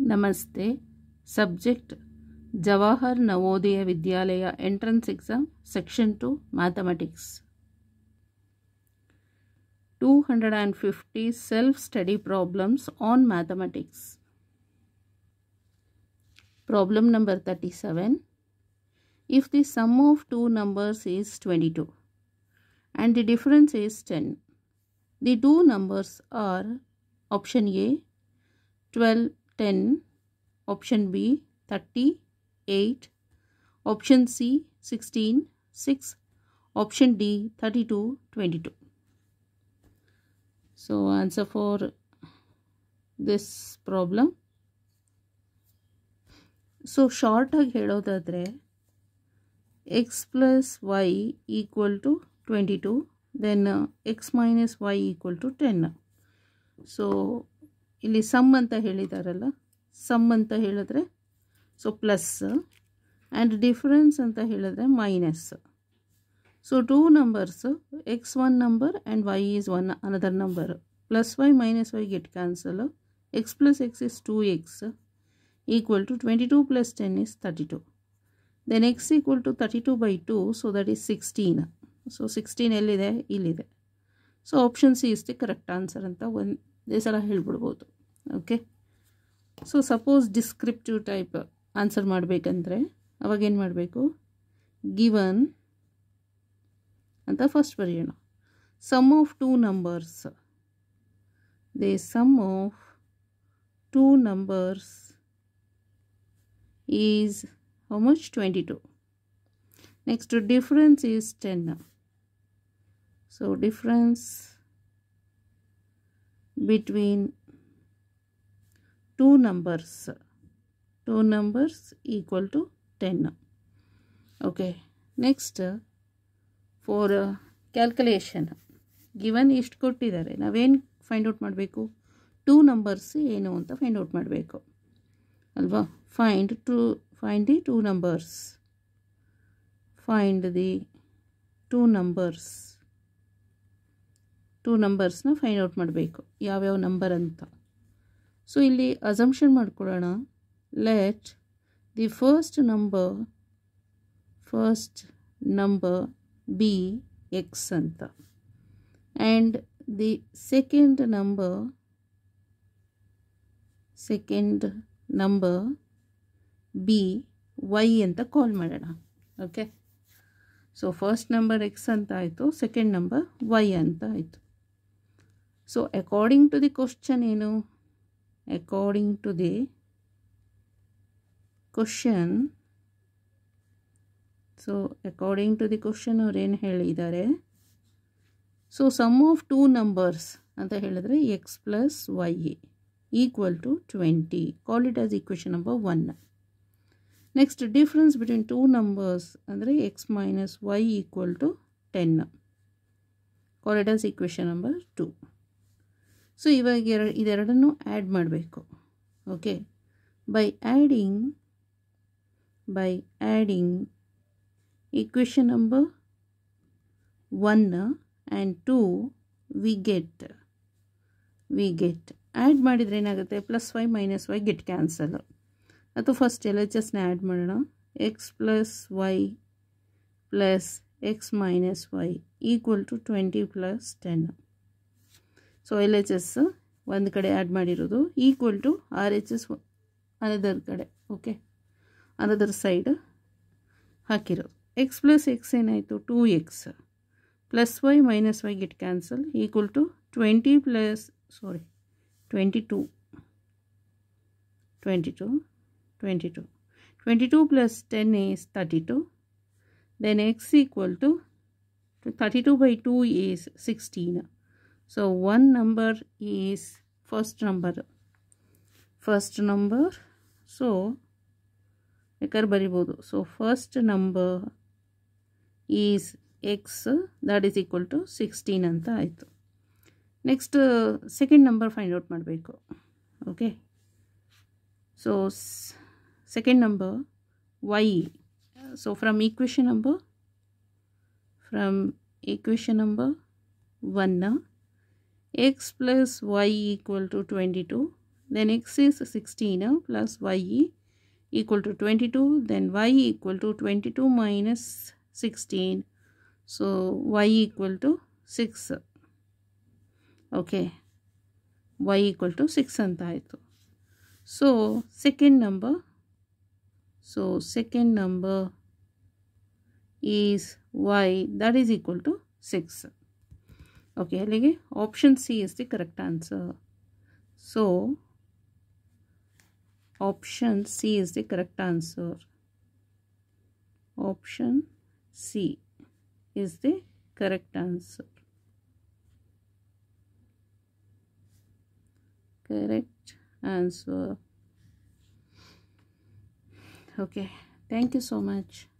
ನಮಸ್ತೆ. Subject Jawahar Navodaya Vidyalaya entrance exam section 2 mathematics. 250 self-study problems on mathematics. Problem number 37. If the sum of two numbers is 22 and the difference is 10, the two numbers are option A 12, 10, option B 38, option C 16, 6, option D 32, 22. So answer for this problem. So short ಆಗಿ ಹೇಳೋದಾದರೆ x plus y equal to 22, then x minus y equal to 10. So ಇಲ್ಲಿ some ಅಂತ ಹೇಳಿದಾರಲ್ಲ, some ಅಂತ ಹೇಳಿದ್ರೆ so plus and difference ಅಂತ ಹೇಳಿದ್ರೆ minus. So two numbers x one number and y is one another number. Plus y minus y get cancel. X plus x is 2x equal to 22 plus 10 is 32. Then x equal to 32 by 2, so that is 16. So 16 ಎಲ್ಲಿದೆ, ಇಲ್ಲಿದೆ. So option C is the correct answer ಅಂತ ಒಂದೇ ಸಲ ಹೇಳ್ಬಿಡ್ಬೋದು. Okay, so suppose descriptive type answer ಮಾಡಬೇಕಂದ್ರೆ ಅವಾಗೇನು ಮಾಡಬೇಕು, given ಅಂತ ಫಸ್ಟ್ ಬರೆಯೋಣ. Sum of two numbers, the sum of two numbers is how much, 22. Next difference is 10. So difference between two numbers equal to 10. Okay, next for calculation given ಇಷ್ಟು ಕೊಟ್ಟಿದ್ದಾರೆ, ನಾವೇನು find out ಮಾಡಬೇಕು, two numbers ಏನು ಅಂತ find out ಮಾಡಬೇಕು ಅಲ್ವಾ. Find the two numbers, find the two ನಂಬರ್ಸ್ನ find out ಮಾಡಬೇಕು, ಯಾವ್ಯಾವ ನಂಬರ್ ಅಂತ. ಸೊ ಇಲ್ಲಿ ಅಸಂಪ್ಷನ್ ಮಾಡ್ಕೊಳ್ಳೋಣ, let the first number be x ಅಂತ, and the second number be y ಅಂತ ಕಾಲ್ ಮಾಡೋಣ. Okay, so first number x ಅಂತ ಆಯಿತು, ಸೆಕೆಂಡ್ ನಂಬರ್ ವೈ ಅಂತ ಆಯಿತು. So according to the question ಏನು, according to the question, so according to the question ಅವ್ರು ಏನು ಹೇಳಿದ್ದಾರೆ, so sum of two numbers ಅಂತ ಹೇಳಿದ್ರೆ x plus y equal to 20, call it as equation number 1. Next difference between two numbers ಅಂದರೆ x minus Y equal to 10, call it as equation number 2. So ಇವಾಗ ಇದೆರಡನ್ನು add ಮಾಡಬೇಕು. Okay, by adding equation number 1 and 2 we get add ಮಾಡಿದರೆ ಏನಾಗುತ್ತೆ, plus Y minus Y get cancel. ಅಥವಾ first L H ಎಸ್ನ add ಮಾಡೋಣ, X plus Y plus X minus Y equal to 20 plus 10. So L H S ಒಂದು ಕಡೆ add ಮಾಡಿರೋದು equal to R H S another ಕಡೆ, okay, another side ಹಾಕಿರೋದು. X plus X ಏನಾಯಿತು, 2x plus Y minus Y get cancel equal to 22 plus 10 is 32. Then x equal to 32 by 2 is 16. So one number is first number. So ekar baribodu. So first number is x, that is equal to 16 anta aitu. Next second number find out ಮಾಡಬೇಕು. Okay, so second number y. So from equation number 1, x plus y equal to 22, then x is 16 plus y equal to 22, then y equal to 22 minus 16, so y equal to 6. Okay, y equal to 6 anta aitu. So second number is y, that is equal to 6. Okay, alige option C is the correct answer. So option C is the correct answer. Option C is the correct answer. Correct answer. Okay, thank you so much.